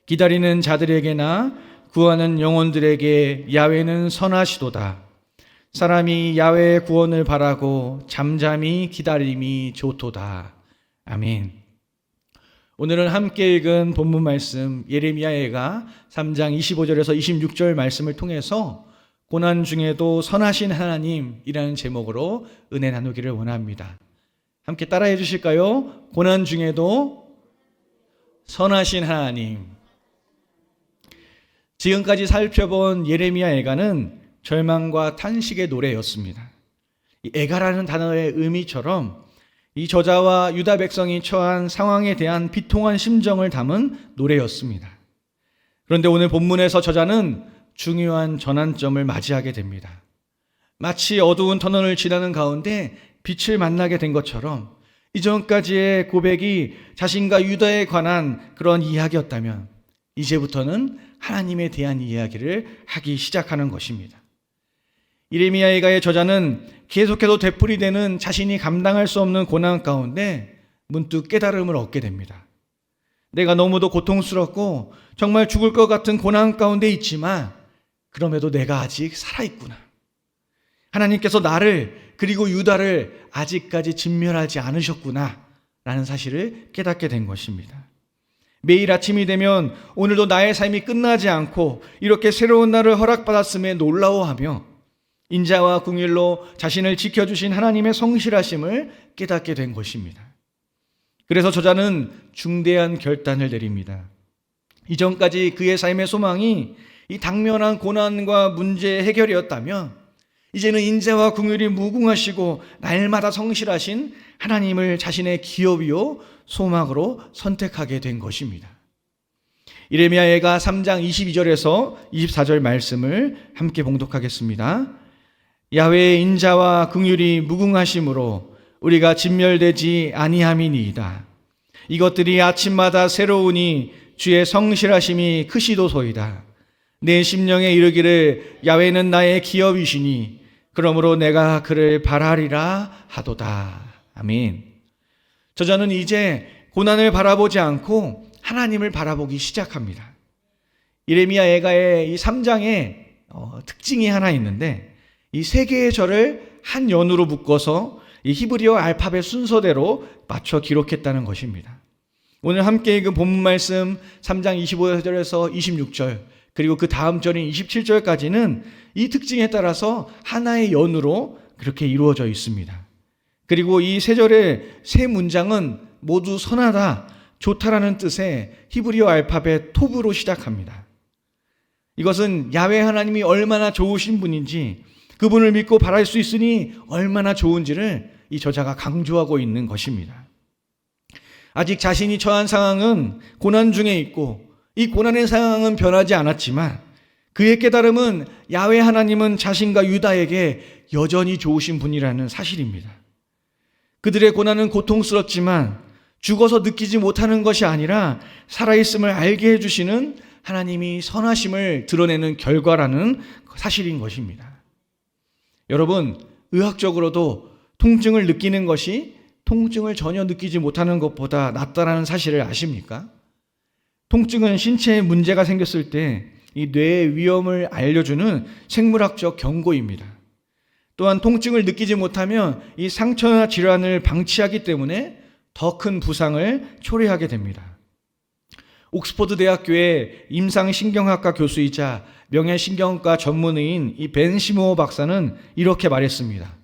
기다리는 자들에게나 구하는 영혼들에게 야훼는 선하시도다. 사람이 야훼의 구원을 바라고 잠잠히 기다림이 좋도다. 아멘. 오늘은 함께 읽은 본문 말씀 예레미야가 3장 25절에서 26절 말씀을 통해서 고난 중에도 선하신 하나님이라는 제목으로 은혜 나누기를 원합니다. 함께 따라해 주실까요? 고난 중에도 선하신 하나님. 지금까지 살펴본 예레미야 애가는 절망과 탄식의 노래였습니다. 이 애가라는 단어의 의미처럼 이 저자와 유다 백성이 처한 상황에 대한 비통한 심정을 담은 노래였습니다. 그런데 오늘 본문에서 저자는 중요한 전환점을 맞이하게 됩니다. 마치 어두운 터널을 지나는 가운데 빛을 만나게 된 것처럼 이전까지의 고백이 자신과 유다에 관한 그런 이야기였다면 이제부터는 하나님에 대한 이야기를 하기 시작하는 것입니다. 예레미야의 저자는 계속해서 되풀이되는 자신이 감당할 수 없는 고난 가운데 문득 깨달음을 얻게 됩니다. 내가 너무도 고통스럽고 정말 죽을 것 같은 고난 가운데 있지만 그럼에도 내가 아직 살아있구나. 하나님께서 나를 그리고 유다를 아직까지 진멸하지 않으셨구나 라는 사실을 깨닫게 된 것입니다. 매일 아침이 되면 오늘도 나의 삶이 끝나지 않고 이렇게 새로운 날을 허락받았음에 놀라워하며 인자와 긍휼로 자신을 지켜주신 하나님의 성실하심을 깨닫게 된 것입니다. 그래서 저자는 중대한 결단을 내립니다. 이전까지 그의 삶의 소망이 이 당면한 고난과 문제의 해결이었다면 이제는 인자와 긍휼이 무궁하시고 날마다 성실하신 하나님을 자신의 기업이요 소망으로 선택하게 된 것입니다. 예레미야가 3장 22절에서 24절 말씀을 함께 봉독하겠습니다. 야훼의 인자와 긍휼이 무궁하심으로 우리가 진멸되지 아니함이니이다. 이것들이 아침마다 새로우니 주의 성실하심이 크시도소이다. 내 심령에 이르기를 야훼는 나의 기업이시니 그러므로 내가 그를 바라리라 하도다. 아멘. 저자는 이제 고난을 바라보지 않고 하나님을 바라보기 시작합니다. 예레미야 애가의 이 3장에 특징이 하나 있는데 이 세 개의 절을 한 연으로 묶어서 이 히브리어 알파벳 순서대로 맞춰 기록했다는 것입니다. 오늘 함께 읽은 본문 말씀 3장 25절에서 26절 그리고 그 다음 절인 27절까지는 이 특징에 따라서 하나의 연으로 그렇게 이루어져 있습니다. 그리고 이 세 절의 세 문장은 모두 선하다, 좋다라는 뜻의 히브리어 알파벳 톱으로 시작합니다. 이것은 야훼 하나님이 얼마나 좋으신 분인지 그분을 믿고 바랄 수 있으니 얼마나 좋은지를 이 저자가 강조하고 있는 것입니다. 아직 자신이 처한 상황은 고난 중에 있고 이 고난의 상황은 변하지 않았지만 그의 깨달음은 야훼 하나님은 자신과 유다에게 여전히 좋으신 분이라는 사실입니다. 그들의 고난은 고통스럽지만 죽어서 느끼지 못하는 것이 아니라 살아있음을 알게 해주시는 하나님이 선하심을 드러내는 결과라는 사실인 것입니다. 여러분, 의학적으로도 통증을 느끼는 것이 통증을 전혀 느끼지 못하는 것보다 낫다라는 사실을 아십니까? 통증은 신체에 문제가 생겼을 때 이 뇌의 위험을 알려주는 생물학적 경고입니다. 또한 통증을 느끼지 못하면 이 상처나 질환을 방치하기 때문에 더 큰 부상을 초래하게 됩니다. 옥스퍼드 대학교의 임상신경학과 교수이자 명예신경과 전문의인 이 벤 시모어 박사는 이렇게 말했습니다.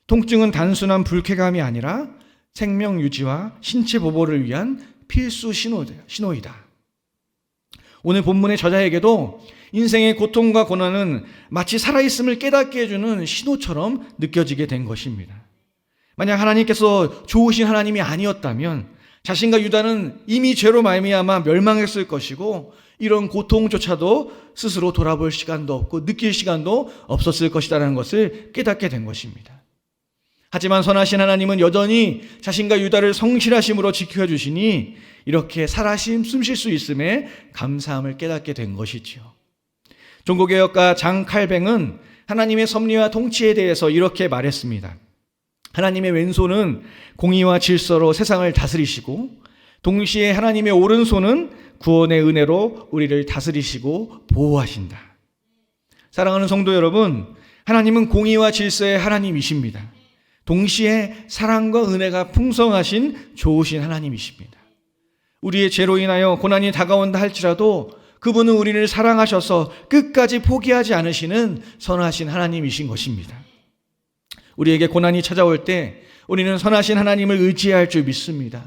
통증은 단순한 불쾌감이 아니라 생명 유지와 신체 보호를 위한 필수 신호이다. 오늘 본문의 저자에게도 인생의 고통과 고난은 마치 살아있음을 깨닫게 해주는 신호처럼 느껴지게 된 것입니다. 만약 하나님께서 좋으신 하나님이 아니었다면 자신과 유다는 이미 죄로 말미암아 멸망했을 것이고 이런 고통조차도 스스로 돌아볼 시간도 없고 느낄 시간도 없었을 것이라는 것을 깨닫게 된 것입니다. 하지만 선하신 하나님은 여전히 자신과 유다를 성실하심으로 지켜주시니 이렇게 살아심 숨쉴 수 있음에 감사함을 깨닫게 된 것이지요. 종교개혁가 장 칼뱅은 하나님의 섭리와 통치에 대해서 이렇게 말했습니다. 하나님의 왼손은 공의와 질서로 세상을 다스리시고 동시에 하나님의 오른손은 구원의 은혜로 우리를 다스리시고 보호하신다. 사랑하는 성도 여러분, 하나님은 공의와 질서의 하나님이십니다. 동시에 사랑과 은혜가 풍성하신 좋으신 하나님이십니다. 우리의 죄로 인하여 고난이 다가온다 할지라도 그분은 우리를 사랑하셔서 끝까지 포기하지 않으시는 선하신 하나님이신 것입니다. 우리에게 고난이 찾아올 때 우리는 선하신 하나님을 의지해야 할 줄 믿습니다.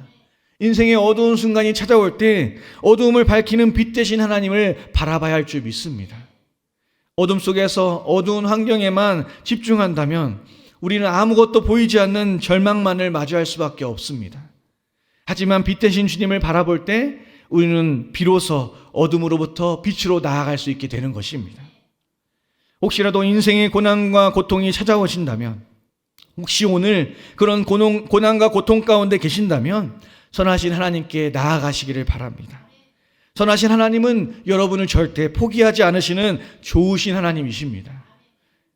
인생의 어두운 순간이 찾아올 때 어두움을 밝히는 빛 되신 하나님을 바라봐야 할 줄 믿습니다. 어둠 속에서 어두운 환경에만 집중한다면 우리는 아무것도 보이지 않는 절망만을 마주할 수밖에 없습니다. 하지만 빛 되신 주님을 바라볼 때 우리는 비로소 어둠으로부터 빛으로 나아갈 수 있게 되는 것입니다. 혹시라도 인생의 고난과 고통이 찾아오신다면, 혹시 오늘 그런 고난과 고통 가운데 계신다면 선하신 하나님께 나아가시기를 바랍니다. 선하신 하나님은 여러분을 절대 포기하지 않으시는 좋으신 하나님이십니다.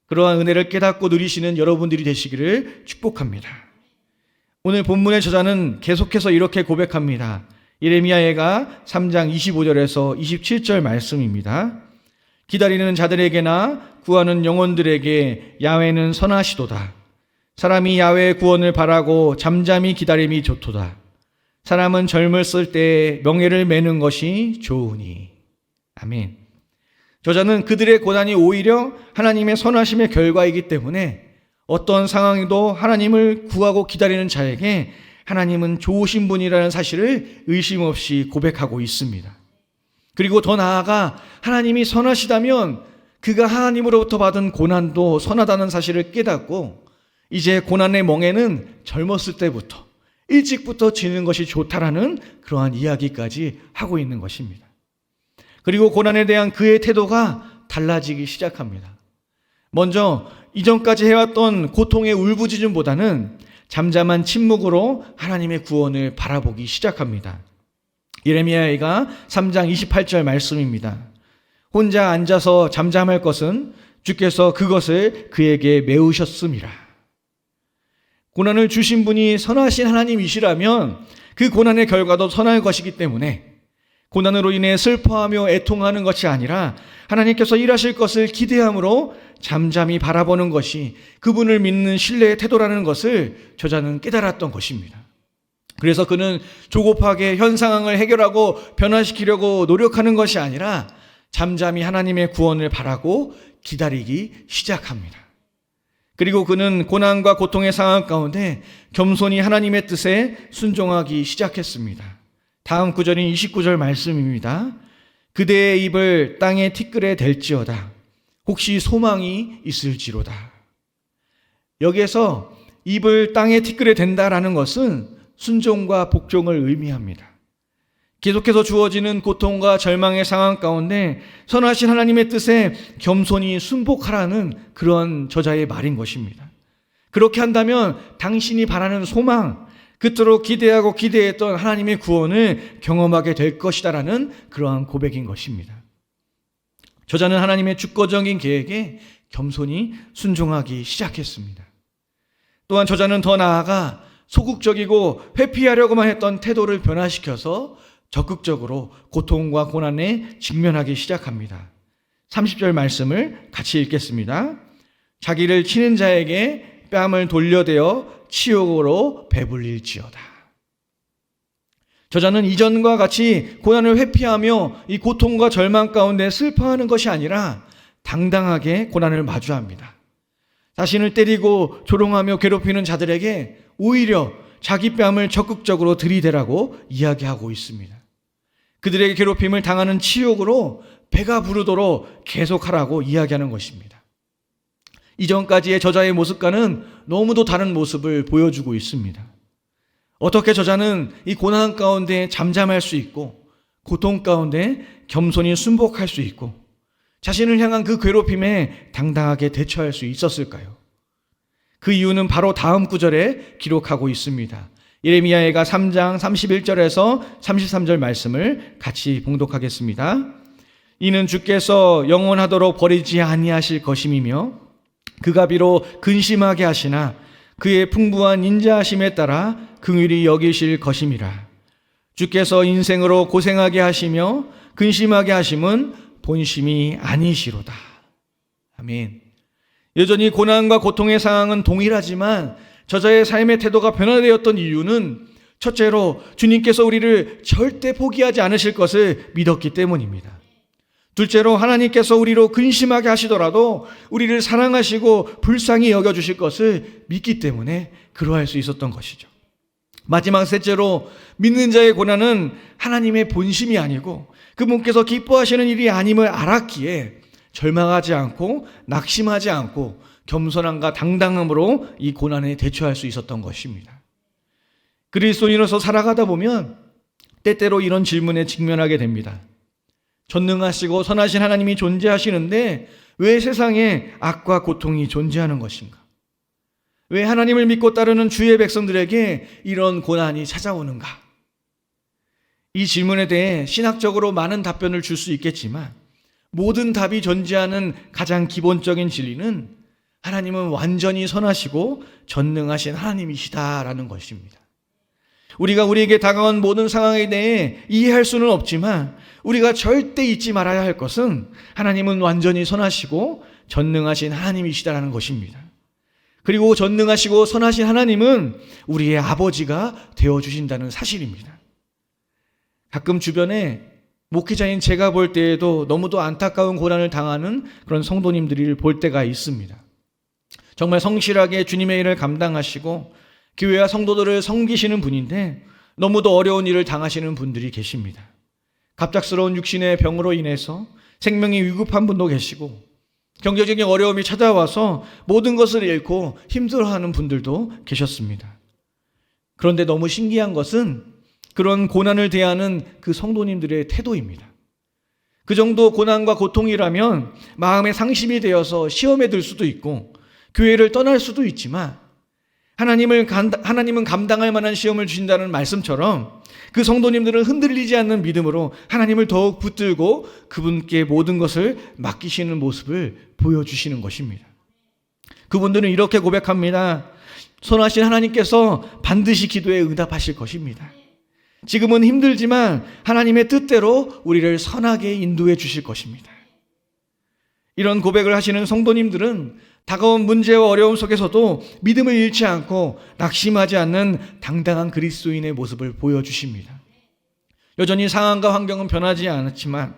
그러한 은혜를 깨닫고 누리시는 여러분들이 되시기를 축복합니다. 오늘 본문의 저자는 계속해서 이렇게 고백합니다. 예레미야가 3장 25절에서 27절 말씀입니다. 기다리는 자들에게나 구하는 영혼들에게 야훼는 선하시도다. 사람이 야훼의 구원을 바라고 잠잠히 기다림이 좋도다. 사람은 젊었을 때에 명예를 매는 것이 좋으니. 아멘. 저자는 그들의 고난이 오히려 하나님의 선하심의 결과이기 때문에 어떤 상황에도 하나님을 구하고 기다리는 자에게 하나님은 좋으신 분이라는 사실을 의심 없이 고백하고 있습니다. 그리고 더 나아가 하나님이 선하시다면 그가 하나님으로부터 받은 고난도 선하다는 사실을 깨닫고 이제 고난의 멍에는 젊었을 때부터 일찍부터 지는 것이 좋다라는 그러한 이야기까지 하고 있는 것입니다. 그리고 고난에 대한 그의 태도가 달라지기 시작합니다. 먼저 이전까지 해왔던 고통의 울부짖음보다는 잠잠한 침묵으로 하나님의 구원을 바라보기 시작합니다. 예레미야가 3장 28절 말씀입니다. 혼자 앉아서 잠잠할 것은 주께서 그것을 그에게 메우셨음이라. 고난을 주신 분이 선하신 하나님이시라면 그 고난의 결과도 선할 것이기 때문에 고난으로 인해 슬퍼하며 애통하는 것이 아니라 하나님께서 일하실 것을 기대함으로 잠잠히 바라보는 것이 그분을 믿는 신뢰의 태도라는 것을 저자는 깨달았던 것입니다. 그래서 그는 조급하게 현 상황을 해결하고 변화시키려고 노력하는 것이 아니라 잠잠히 하나님의 구원을 바라고 기다리기 시작합니다. 그리고 그는 고난과 고통의 상황 가운데 겸손히 하나님의 뜻에 순종하기 시작했습니다. 다음 구절인 29절 말씀입니다. 그대의 입을 땅의 티끌에 댈지어다. 혹시 소망이 있을지로다. 여기에서 입을 땅의 티끌에 댄다라는 것은 순종과 복종을 의미합니다. 계속해서 주어지는 고통과 절망의 상황 가운데 선하신 하나님의 뜻에 겸손히 순복하라는 그런 저자의 말인 것입니다. 그렇게 한다면 당신이 바라는 소망, 그토록 기대하고 기대했던 하나님의 구원을 경험하게 될 것이다라는 그러한 고백인 것입니다. 저자는 하나님의 주권적인 계획에 겸손히 순종하기 시작했습니다. 또한 저자는 더 나아가 소극적이고 회피하려고만 했던 태도를 변화시켜서 적극적으로 고통과 고난에 직면하기 시작합니다. 30절 말씀을 같이 읽겠습니다. 자기를 치는 자에게 뺨을 돌려대어 치욕으로 배불릴지어다. 저자는 이전과 같이 고난을 회피하며 이 고통과 절망 가운데 슬퍼하는 것이 아니라 당당하게 고난을 마주합니다. 자신을 때리고 조롱하며 괴롭히는 자들에게 오히려 자기 뺨을 적극적으로 들이대라고 이야기하고 있습니다. 그들에게 괴롭힘을 당하는 치욕으로 배가 부르도록 계속하라고 이야기하는 것입니다. 이전까지의 저자의 모습과는 너무도 다른 모습을 보여주고 있습니다. 어떻게 저자는 이 고난 가운데 잠잠할 수 있고 고통 가운데 겸손히 순복할 수 있고 자신을 향한 그 괴롭힘에 당당하게 대처할 수 있었을까요? 그 이유는 바로 다음 구절에 기록하고 있습니다. 예레미야가 3장 31절에서 33절 말씀을 같이 봉독하겠습니다. 이는 주께서 영원하도록 버리지 아니하실 것임이며 그가 비록 근심하게 하시나 그의 풍부한 인자하심에 따라 긍휼히 여기실 것임이라. 주께서 인생으로 고생하게 하시며 근심하게 하심은 본심이 아니시로다. 아멘. 여전히 고난과 고통의 상황은 동일하지만 저자의 삶의 태도가 변화되었던 이유는 첫째로 주님께서 우리를 절대 포기하지 않으실 것을 믿었기 때문입니다. 둘째로 하나님께서 우리로 근심하게 하시더라도 우리를 사랑하시고 불쌍히 여겨주실 것을 믿기 때문에 그러할 수 있었던 것이죠. 마지막 셋째로 믿는 자의 고난은 하나님의 본심이 아니고 그분께서 기뻐하시는 일이 아님을 알았기에 절망하지 않고 낙심하지 않고 겸손함과 당당함으로 이 고난에 대처할 수 있었던 것입니다. 그리스도인으로서 살아가다 보면 때때로 이런 질문에 직면하게 됩니다. 전능하시고 선하신 하나님이 존재하시는데 왜 세상에 악과 고통이 존재하는 것인가? 왜 하나님을 믿고 따르는 주의 백성들에게 이런 고난이 찾아오는가? 이 질문에 대해 신학적으로 많은 답변을 줄 수 있겠지만 모든 답이 존재하는 가장 기본적인 진리는 하나님은 완전히 선하시고 전능하신 하나님이시다라는 것입니다. 우리가 우리에게 다가온 모든 상황에 대해 이해할 수는 없지만 우리가 절대 잊지 말아야 할 것은 하나님은 완전히 선하시고 전능하신 하나님이시다라는 것입니다. 그리고 전능하시고 선하신 하나님은 우리의 아버지가 되어주신다는 사실입니다. 가끔 주변에 목회자인 제가 볼 때에도 너무도 안타까운 고난을 당하는 그런 성도님들을 볼 때가 있습니다. 정말 성실하게 주님의 일을 감당하시고 교회와 성도들을 섬기시는 분인데 너무도 어려운 일을 당하시는 분들이 계십니다. 갑작스러운 육신의 병으로 인해서 생명이 위급한 분도 계시고 경제적인 어려움이 찾아와서 모든 것을 잃고 힘들어하는 분들도 계셨습니다. 그런데 너무 신기한 것은 그런 고난을 대하는 그 성도님들의 태도입니다. 그 정도 고난과 고통이라면 마음에 상심이 되어서 시험에 들 수도 있고 교회를 떠날 수도 있지만 하나님은 감당할 만한 시험을 주신다는 말씀처럼 그 성도님들은 흔들리지 않는 믿음으로 하나님을 더욱 붙들고 그분께 모든 것을 맡기시는 모습을 보여주시는 것입니다. 그분들은 이렇게 고백합니다. 선하신 하나님께서 반드시 기도에 응답하실 것입니다. 지금은 힘들지만 하나님의 뜻대로 우리를 선하게 인도해 주실 것입니다. 이런 고백을 하시는 성도님들은 다가온 문제와 어려움 속에서도 믿음을 잃지 않고 낙심하지 않는 당당한 그리스도인의 모습을 보여주십니다. 여전히 상황과 환경은 변하지 않았지만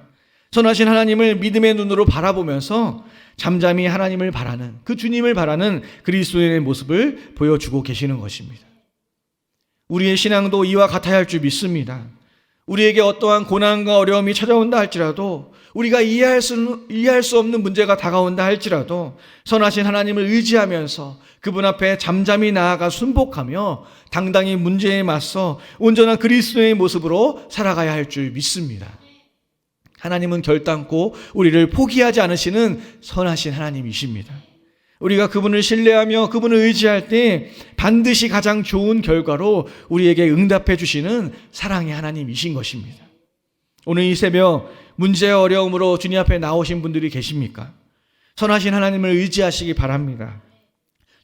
선하신 하나님을 믿음의 눈으로 바라보면서 잠잠히 하나님을 바라는 그 주님을 바라는 그리스도인의 모습을 보여주고 계시는 것입니다. 우리의 신앙도 이와 같아야 할 줄 믿습니다. 우리에게 어떠한 고난과 어려움이 찾아온다 할지라도 우리가 이해할 수 없는 문제가 다가온다 할지라도 선하신 하나님을 의지하면서 그분 앞에 잠잠히 나아가 순복하며 당당히 문제에 맞서 온전한 그리스도의 모습으로 살아가야 할 줄 믿습니다. 하나님은 결단코 우리를 포기하지 않으시는 선하신 하나님이십니다. 우리가 그분을 신뢰하며 그분을 의지할 때 반드시 가장 좋은 결과로 우리에게 응답해 주시는 사랑의 하나님이신 것입니다. 오늘 이 새벽 문제와 어려움으로 주님 앞에 나오신 분들이 계십니까? 선하신 하나님을 의지하시기 바랍니다.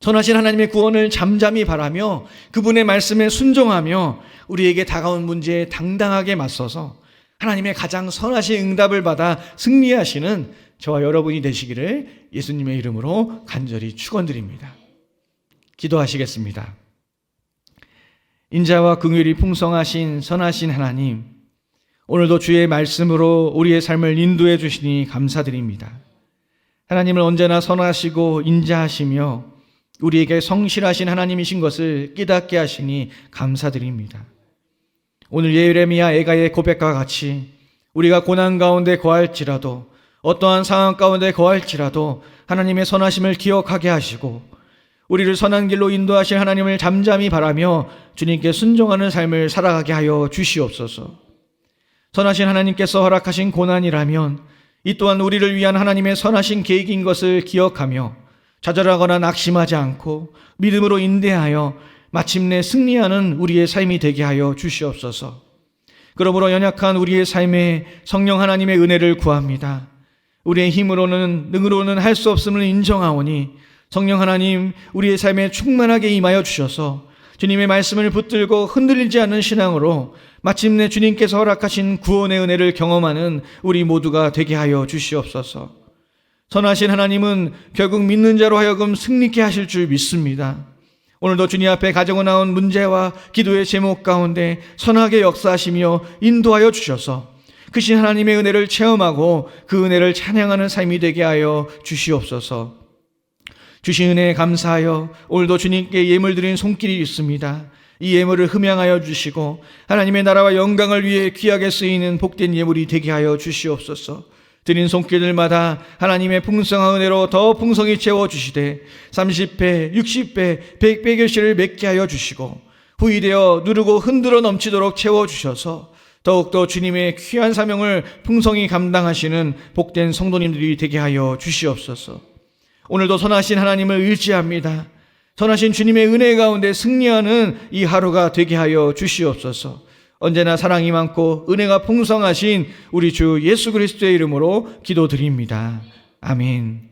선하신 하나님의 구원을 잠잠히 바라며 그분의 말씀에 순종하며 우리에게 다가온 문제에 당당하게 맞서서 하나님의 가장 선하신 응답을 받아 승리하시는 저와 여러분이 되시기를 예수님의 이름으로 간절히 축원드립니다. 기도하시겠습니다. 인자와 긍휼이 풍성하신 선하신 하나님, 오늘도 주의 말씀으로 우리의 삶을 인도해 주시니 감사드립니다. 하나님을 언제나 선하시고 인자하시며 우리에게 성실하신 하나님이신 것을 깨닫게 하시니 감사드립니다. 오늘 예레미야 애가의 고백과 같이 우리가 고난 가운데 거할지라도 어떠한 상황 가운데 거할지라도 하나님의 선하심을 기억하게 하시고 우리를 선한 길로 인도하실 하나님을 잠잠히 바라며 주님께 순종하는 삶을 살아가게 하여 주시옵소서. 선하신 하나님께서 허락하신 고난이라면 이 또한 우리를 위한 하나님의 선하신 계획인 것을 기억하며 좌절하거나 낙심하지 않고 믿음으로 인내하여 마침내 승리하는 우리의 삶이 되게 하여 주시옵소서. 그러므로 연약한 우리의 삶에 성령 하나님의 은혜를 구합니다. 우리의 힘으로는 능으로는 할 수 없음을 인정하오니 성령 하나님 우리의 삶에 충만하게 임하여 주셔서 주님의 말씀을 붙들고 흔들리지 않는 신앙으로 마침내 주님께서 허락하신 구원의 은혜를 경험하는 우리 모두가 되게 하여 주시옵소서. 선하신 하나님은 결국 믿는 자로 하여금 승리케 하실 줄 믿습니다. 오늘도 주님 앞에 가지고 나온 문제와 기도의 제목 가운데 선하게 역사하시며 인도하여 주셔서 크신 하나님의 은혜를 체험하고 그 은혜를 찬양하는 삶이 되게 하여 주시옵소서. 주신 은혜에 감사하여 오늘도 주님께 예물 드린 손길이 있습니다. 이 예물을 흠양하여 주시고 하나님의 나라와 영광을 위해 귀하게 쓰이는 복된 예물이 되게 하여 주시옵소서. 드린 손길들마다 하나님의 풍성한 은혜로 더 풍성히 채워주시되 30배, 60배, 100배 결실을 맺게 하여 주시고 후이되어 누르고 흔들어 넘치도록 채워주셔서 더욱더 주님의 귀한 사명을 풍성히 감당하시는 복된 성도님들이 되게 하여 주시옵소서. 오늘도 선하신 하나님을 의지합니다. 선하신 주님의 은혜 가운데 승리하는 이 하루가 되게 하여 주시옵소서. 언제나 사랑이 많고 은혜가 풍성하신 우리 주 예수 그리스도의 이름으로 기도드립니다. 아멘.